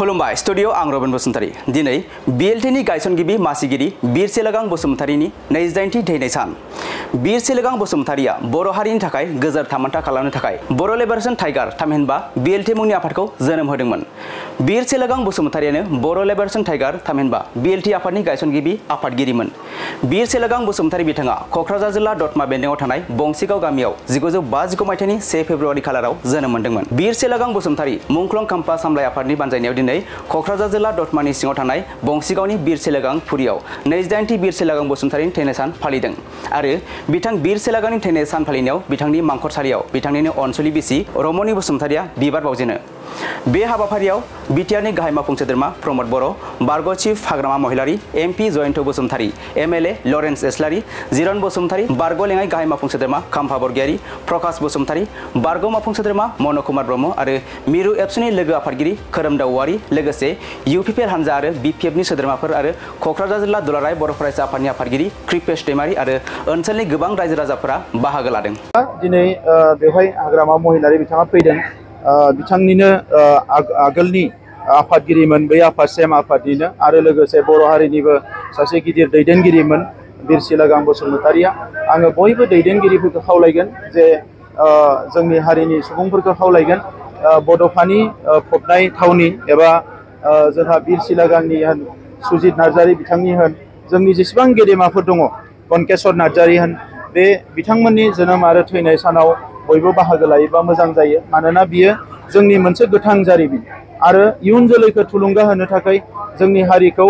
खुलुमबाय स्टुडियो आं रबिन बसुमतारी दिनै बिएलटिनि गायसनगिरि मासिगिरि बीर सेलागां बसुमतारीनि 28थि थैनाय सान बीर सेलागां बसुमतारीया बर' हारिनि थाखाय गोजोर थामोनथा खालामनो थाखाय बर' लिबारेशन टाइगार थामहिनबा बिएलटि मुंनि आफादखौ जोनोम होदोंमोन। बीर सेलागां बसुमतारीयानो बर' लिबारेशन टाइगार थामहिनबा बिएलटि आफादनि गायसनगिरि आफादगिरिमोन। बीर सेलागां बसुमतारी बिथाङा क'क्राझार जिल्ला दतमा बेन्दोंआव थानाय बंसिगाव गामियाव 1959 मायथाइनि 1 फेब्रुवारि खालाराव जोनोम मोनदोंमोन। बीर सेलागां बसुमतारी मुंख्लं खाम्फा सामलाय आफादनि बानजायनायाव दिनै क'क्राझार जिल्ला दतमानि सिङाव थानाय बंसिगावनि बीर सेलागां फुरियाव 28थि बीर सेलागां बसुमतारीनि थैनाय सान फालिदों आरो बिथां बीर सेलागांनि थैनाय सान फालिनायाव बिथांनि मांखरसालियाव बिथांनिनो अनसुलि बिसि रमनि बसुमतारीया बिबार बावजेनो। बे हाबाफारियाव बिटिआरनि गाहाय मावफुं सोद्रोमा प्रमद बर', बारग' chief Hagrama Mohilary, MP Jayanta Basumatary, MLA Lawrence Islary, Jiron Basumatary, बारग' लेङाइ गाहाय मावफुं सोद्रोमा खाम्फा बरगयारी, प्रकाश बसुमतारी, बारग' मावफुं सोद्रोमा मन कुमार ब्रह्म आरो मिरु एबसुनि लोगो आफादगिरि खोरोमदाव औवारी लोगोसे इउपिपिएल हानजा आरो बिपिएफनि सोद्रोमाफोर आरो क'क्राझार जिल्ला दुलाराय बर' फरायसा आफादनि आफादगिरि कृपेश दैमारी आरो ओनसोलनि गोबां रायजो राजाफोरा बाहागो लादों। दिनै बेवहाय हाग्रामा महिलारी बिथाङा फैदों। बिथांनिनो आगोलनि आफादगिरिमोन, बै आफाद सेम आफादनिनो आरो लोगोसे बर' हारिनिबो सासे गिदिर दैदेनगिरिमोन बीर सेलागां बसुमतारीया। आङो बयबो दैदेनगिरिफोरखौ खावलायगोन जे जोंनि हारिनि सुबुंफोरखौ खावलायगोन बड'फानि फबनाय थावनि एबा जोंहा बीर सेलागांनि होन, सुजित नार्जारी बिथांनि होन, जोंनि जेसेबां गेदेमाफोर दङ, कनकेश्वर नार्जारी होन, बे बिथांमोननि जोनोम आरो थैनाय सानाव बयबो बाहागो लायोबा मोजां जायो। मानोना बियो जोंनि मोनसे गोथां जारिमिन आरो इयुन जोलैखौ थुलुंगा होनो थाखाय जोंनि हारिखौ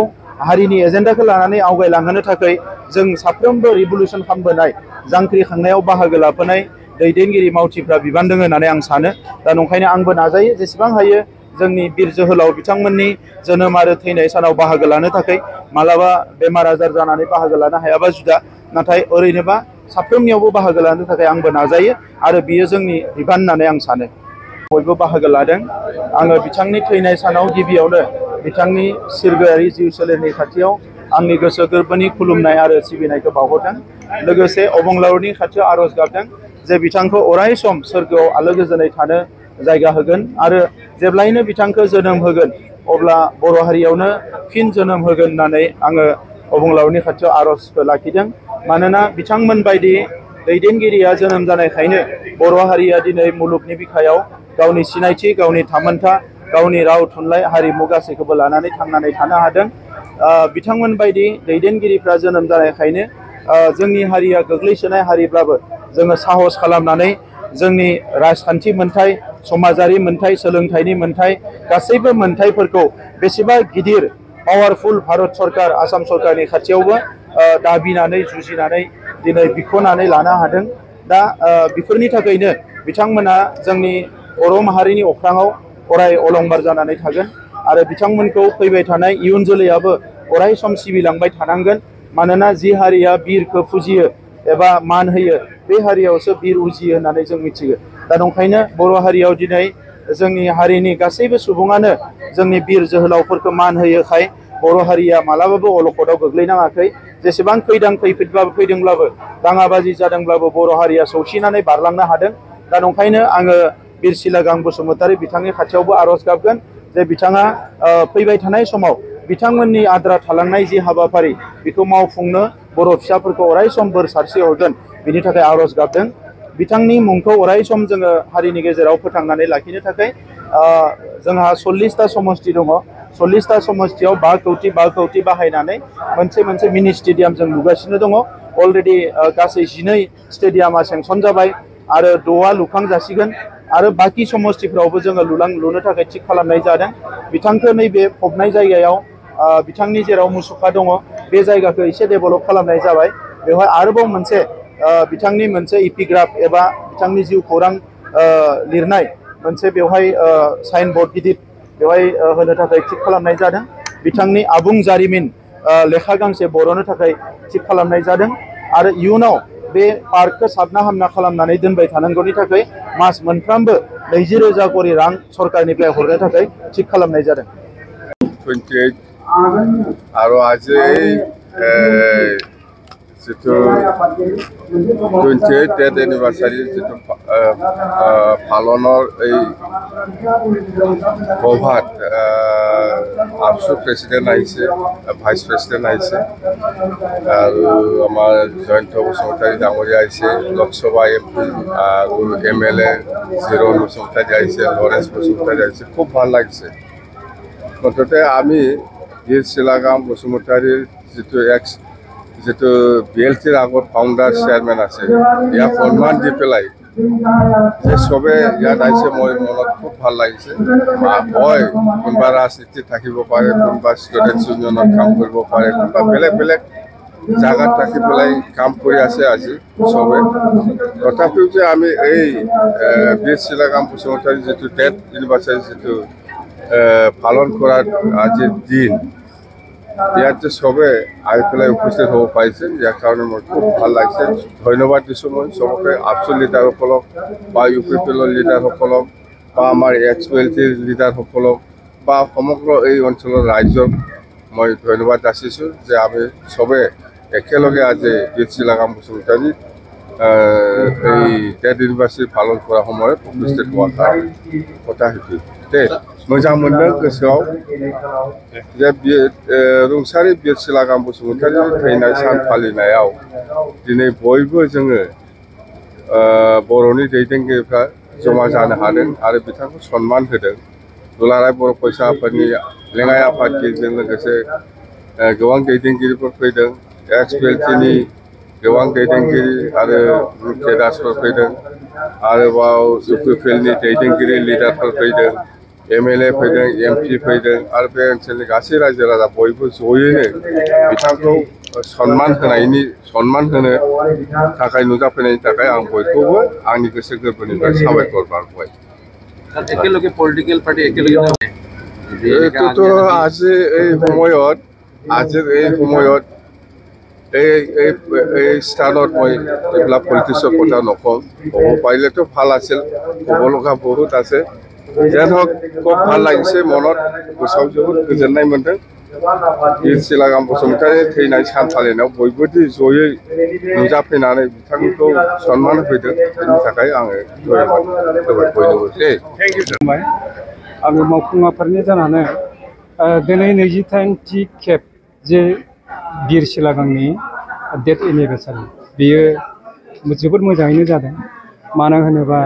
हारिनि एजेन्डाखौ लानानै आवगायलांहोनो थाखाय जों साफ्रोमबो रिभलुसन खालामबोनाय, जांख्रिखांनायाव बाहागो लाबोनाय दैदेनगिरि मावथिफ्रा बिबान दङ होननानै आं सानो। दा नंखायनो आंबो नाजायो जेसेबां हायो जोंनि बीर जोहोलाव बिथांमोननि जोनोम आरो थैनाय सानाव बाहागो लानो थाखाय। मालाबा बेमार आजार जानानै बाहागो लानो हायाबा जुदा, नाथाय ओरैनोबा साफ्रोमनियावबो बाहागो लानो थाखाय आंबो नाजायो आरो बियो जोंनि बिबान होननानै आं सानो। बयबो बाहागो लादों। आङो बिथांनि थैनाय सानाव गिबियावनो बिथांनि सिरगोआरि जिउ सोलेरनि खाथियाव आंनि गोसो गोरबोनि खुलुमनाय आरो सिबिनायखौ बावहरदों। लोगोसे अबंलावरनि खाथियाव आर'ज गाबदों जे बिथांखौ अराय सम सोरगोआव आलो गोजोनै थानो जायगा होगोन आरो जेब्लायनो बिथांखौ जोनोम होगोन अब्ला बर' हारियावनो फिन जोनोम होगोन होननानै आङो अबंलावरनि खाथियाव आर'जखौ लाखिदों। मानोना बिथांमोन बायदि दैदेनगिरिया जोनोम जानायखायनो बर' हारिया दिनै मुलुगनि बिखायाव गावनि सिनायथि, गावनि थामोनथा, गावनि राव थुनलाइ हारिमु गासैखौबो लानानै थांनानै थानो हादों। बिथांमोन बायदि दैदेनगिरिफ्रा जोनोम जानायखायनो जोंनि हारिया गोग्लैसोनाय हारिब्लाबो जोङो साहस खालामनानै जोंनि राजखान्थि मोनथाय, समाजारि मोनथाय, सोलोंथाइनि मोनथाय गासैबो मोनथायफोरखौ बेसेबा गिदिर पावारफुल भारत सरकार, आसाम सरकारनि खाथियावबो दाबिनानै जुजिनानै दिनै बिख'नानै लानो हादों। दा बेफोरनि थाखायनो बिथांमोना जोंनि बर' माहारिनि अख्राङाव अराय अलंबार जानानै थागोन आरो बिथांमोनखौ फैबाय थानाय इयुन जोलैयाबो अराय सम सिबिलांबाय थानांगोन। मानोना जि हारिया बिरखौ फुजियो एबा मान होयो बे हारियावसो बिर उजियो होननानै जों मिथियो। दा नंखायनो बर' हारियाव दिनै जोंनि हारिनि गासैबो सुबुङानो जोंनि बिर जोहोलावफोरखौ मान होयोखाय बर' हारिया मालाबाबो अलखदाव गोग्लैनाङाखै। जेसेबां खैदां खैफोदब्लाबो फैदोंब्लाबो, दाङाबाजि जादोंब्लाबो बर' हारिया सौसिनानै बारलांनो हादों। दा नंखायनो आङो बीर सेलागां बसुमतारी बिथांनि खाथियावबो आर'ज गाबगोन जे बिथाङा फैबाय थानाय समाव बिथांमोननि आद्रा थालांनाय जि हाबाफारि बेखौ मावफुंनो बर' फिसाफोरखौ अराय सम बोर सारस्रि हरगोन, बिनि थाखाय आर'ज गाबदों। बिथांनि मुंखौ अराय सम जोङो हारिनि गेजेराव फोथांनानै लाखिनो थाखाय जोंहा 40टा समस्ति दङ। 40टा समस्तियाव 5 कौटि बाहायनानै मोनसे मिनि स्टेडियाम जों लुगासिनो दङ। अलरेडि गासै 12 स्टेडियामा सेंसन जाबाय आरो 6 लुखां जासिगोन आरो बाखि समस्तिफ्रावबो जोङो लुनो थाखाय थिग खालामनाय जादों। बिथांखौ नैबे फबनाय जायगायाव बिथांनि जेराव मुसुखा दङ बे जायगाखौ एसे डेभेलप खालामनाय जाबाय। बेवहाय आरोबाव मोनसे बिथांनि मोनसे इपिग्राफ एबा बिथांनि जिउ खौरां लिरनाय मोनसे बेवहाय साइन बर्ड गिदिर बेवहाय होनो थाखाय थिग खालामनाय जादों। बिथांनि आबुं जारिमिन लेखा गांसे बर'नो थाखाय थिग खालामनाय जादों आरो इयुनाव बे पार्कखौ साबना हामना खालामनानै दोनबाय थानांगौनि थाखाय मास मोनफ्रोमबो 20,000 करि रां सरकारनिफ्राय हरनो थाखाय थिग खालामनाय जादों। 28 आरो আজি जितु 28 डेथ एनिभार्सारि जितु পালনৰ এই সভাত আফচু প্ৰেচিডেণ্ট আহিছে, ভাইচ প্ৰেচিডেণ্ট আহিছে, আৰু আমাৰ জয়ন্ত বসুমতাৰী ডাঙৰীয়া আহিছে, লোকসভা MP আৰু MLA জিৰণ বসুমতাৰী আহিছে, লৰেন্স বসুমতাৰী আহিছে। খুব ভাল লাগিছে। মুঠতে আমি বীৰ শিলাগাম বসুমতাৰীৰ যিটো BLTৰ আগত ফাউণ্ডাৰ চেয়াৰমেন আছে, ইয়াক সন্মান দি পেলাই যে চবে ইয়াত আহিছে, মই মনত খুব ভাল লাগিছে। হয়, কোনোবা ৰাজনীতি থাকিব পাৰে, কোনোবা ষ্টুডেণ্টছ ইউনিয়নত কাম কৰিব পাৰে, কোনোবা বেলেগ বেলেগ জাগাত থাকি পেলাই কাম কৰি আছে আজি চবে। তথাপিও যে আমি এই বীৰ শিলাগাম বসুমতাৰী যিটো ডেথ এনিভাৰ্চাৰী যিটো পালন কৰাৰ আজিৰ দিন, ইয়াত যে চবে আহি পেলাই উপস্থিত হ'ব পাৰিছে, ইয়াৰ কাৰণে মোৰ খুব ভাল লাগিছে। ধন্যবাদ দিছোঁ মই চবকে, আফচু লিডাৰসকলক বা UPPৰ লিডাৰসকলক বা আমাৰ XPLTৰ লিডাৰসকলক বা সমগ্ৰ এই অঞ্চলৰ ৰাইজক মই ধন্যবাদ যাচিছোঁ যে আমি চবে একেলগে আজি বীৰ শিলাগাম বসুমতাৰী এই ডেথ এনিভাৰ্চাৰী পালন কৰাৰ সময়ত উপস্থিত হোৱাৰ কাৰণে কথা সেইটো मोजां मोनदों गोसोआव जे रुंसारि बीर शिलागाम बसुमतारी थैनाय सान फालिनायाव दिनै बयबो जोङो बर'नि दैदेनगिरिफ्रा जमा जानो हादों आरो बिथांखौ सन्मान होदों। दुलाराय बर' फरायसा आफादनि लेङाइ आफादगिरिजों लोगोसे गोबां दैदेनगिरिफोर फैदों, XPLTनि गोबां दैदेनगिरि आरो केडारफोर फैदों, आरोबाव UPPनि दैदेनगिरि लिडारफोर फैदों, MLA फैदों, MP फैदों, आरो बे ओनसोलनि गासै रायजो राजा बयबो जयैनो बिथांखौ सन्मान होनो थाखाय नुजाफैनायनि थाखाय आं बयखौबो आंनि गोसो गोरबोनिफ्राय साबायखर बावबाय। एकेलगे पलिटिकेल पार्टी एकेलगे এইটোতো আজিৰ এই সময়ত এই স্থানত মই এইবিলাক পলিটিক্সৰ কথা নকওঁ। ক'ব পাৰিলেতো ভাল আছিল, ক'ব লগা বহুত আছে। যেন হওক, খুব ভাল লাগিছে, মনত गोसोआव जोबोद गोजोननाय मोन्दों। बीर शिलागाम बसुमतारी थैनाय सान फालिनायाव बयबो जयै नुजाफैनानै बिथांखौ सन्मान होफैदों, बेनि थाखाय आङो धन्यबाद होबाय बयनोबो। Thank you. आङो मावफुं आफादनि जानानै दिनै 23थि खेब जे बीर शिलागांनि डेथ एनिभार्सारि बेयो जोबोद मोजाङैनो जादों। मानो होनोबा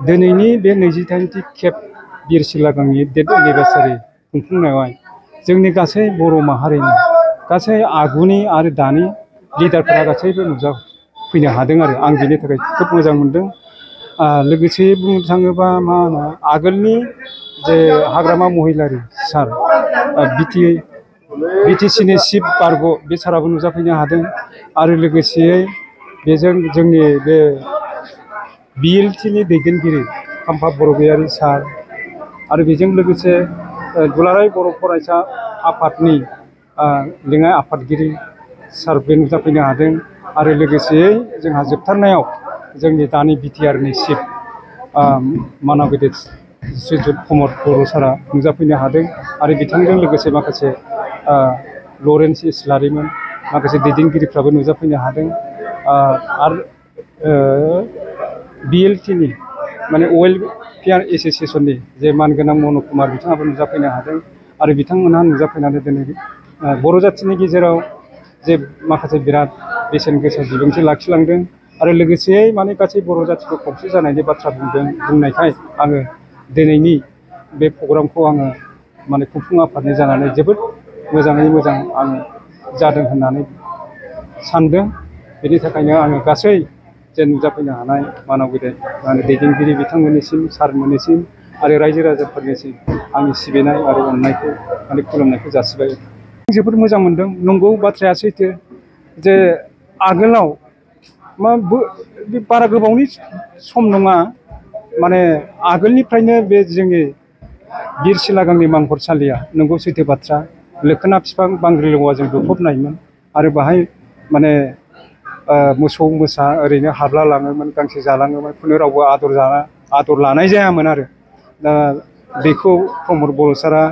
दिनैनि बे 23थि खेब बीर शिलागांनि डेथ एनिभार्सारि खुंफुंनायावहाय जोंनि गासै बर' माहारिनि गासै आगुनि आरो दानि लिडारफोरा गासैबो नुजाफैनो हादों आरो आं बेनि थाखाय खोब मोजां मोनदों। लोगोसे बुंनो थाङोबा मा होनो आगोलनि जे हाग्रामा महिलारि सार BTCनि चिफ बारग' बे साराबो नुजाफैनो हादों, आरो लोगोसेयै बेजों जोंनि बे BLTनि दैदेनगिरि खाम्फा बरगयारि सार, आरो बेजों लोगोसे दुलाराय बर' फरायसा आफादनि लेङाइ आफादगिरि सार बे नुजाफैनो हादों, आरो लोगोसेयै जोंहा जोबथारनायाव जोंनि दानि BTRनि चिफ मानाबिदेत श्रीजुत प्रमद बर' सारा नुजाफैनो हादों, आरो बिथांजों लोगोसे माखासे लरेन्स इस्लारिमोन माखासे दैदेनगिरिफ्राबो नुजाफैनो हादों, आरो BLTनि माने वेलफेयार एस'सिएशननि जे मानगोनां मन' कुमार बिथाङाबो नुजाफैनो हादों, आरो बिथांमोनहा नुजाफैनानै दिनै बर' जाथिनि गेजेराव जे माखासे बिराद बेसेन गोसा बिबुंथि लाखिलांदों, आरो लोगोसेयै माने गासै बर' जाथिखौ खौसे जानायनि बाथ्रा बुंनायखाय आङो दिनैनि बे प्रग्रामखौ आङो माने खुंफुं आफादनि जानानै जोबोद मोजाङै मोजां आङो जादों होननानै सानदों। बेनि थाखायनो आङो गासै जे नुजाफैनो हानाय मानबिदेत दैदेनगिरि बिथांमोननिसिम, सारमोननिसिम आरो रायजो राजाफोरनिसिम आंनि सिबिनाय आरो अननायखौ माने खुलुमनायखौ जासिबाय। जोबोद मोजां मोनदों। नंगौ, बाथ्राया सैथो जे आगोलाव बारा गोबावनि सम नङा, माने आगोलनिफ्रायनो बे जोंनि बीर शिलागांनि मांखरसालिया नंगौ सैथो बाथ्रा, लोखोना बिफां बांग्रिलवाजों दुफबनायमोन, आरो बाहाय माने मोसौ मोसा ओरैनो हाबला लाङोमोन, गांसो जालाङोमोन, खुनु रावबो आदर लानाय जायामोन। आरो दा बेखौ प्रमद बर' सारा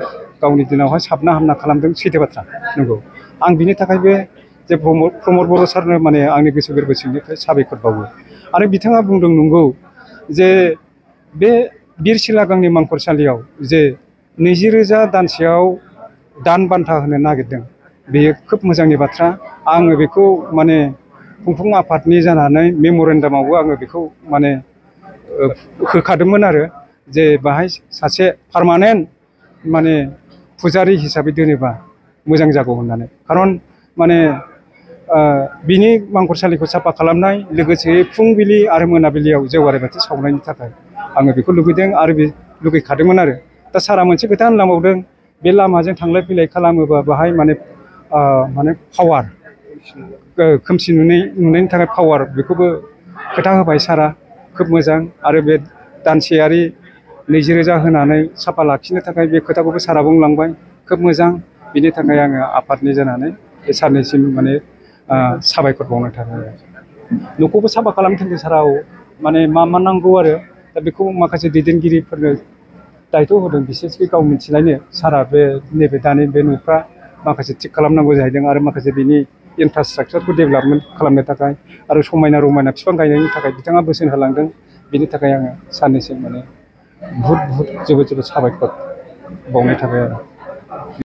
गावनि दिनावहाय साबना हामना खालामदों, सैथो बाथ्रा नंगौ। आं बिनि थाखायबो जे प्रमद बर' सारनो माने आंनि गोसो गोरबो सिंनिफ्राय साबायखर बावो। आरो बिथाङा बुंदों नंगौ जे बे बिरसिलागांनि मांखरसालियाव जे 20,000 दानसेयाव दान बान्था होनो नागिरदों बेयो खोब मोजांनि बाथ्रा। आङो बेखौ माने खुंफुं आफादनि जानानै मेम'रेन्डामावबो आङो बेखौ माने होखादोंमोन आरो जे बाहाय सासे पार्मानेन्ट माने फुजारि हिसाबै दोनोबा मोजां जागौ होननानै। खारन माने बिनि मांखरसालिखौ साफा खालामनाय लोगोसे फुंबिलि आरो मोनाबिलियाव जेवारि बाथि सावनायनि थाखाय आङो बेखौ लुबैदों आरो लुगैखादोंमोन आरो। दा सारा मोनसे खोथा होनलांबावदों बे लामाजों थांलाय फैलाय खालामोबा बाहाय माने पावार खोमसि नुनायनि थाखाय पावार बेखौबो खोथा होबाय सारा खोब मोजां। आरो बे दानसेयारि 20,000 होनानै साफा लाखिनो थाखाय बे खोथाखौबो सारा बुंलांबाय खोब मोजां। बिनि थाखाय आङो आफादनि जानानै बे सारनिसिम माने साबायखर बावनो थाखाय न'खौबो साफा खालामनो थाखाय साराव माने मा नांगौ आरो दा बेखौ माखासे दैदेनगिरिफोरनो दायथ' होदों बिसेसकि गाव मिथिलायनो सारा बे नैबे दानि बे न'फ्रा माखासे थिग खालामनांगौ जाहैदों आरो माखासे बिनि इनफ्रास्ट्राक्चारखौ डेभेलपमेन्ट खालामनो थाखाय आरो समायना रमायना बिफां गायनायनि थाखाय बिथाङा बोसोन होलांदों। बिनि थाखाय आङो सारनिसिम माने बहुद जोबोद साबायखर बावनाय थाबाय आरो।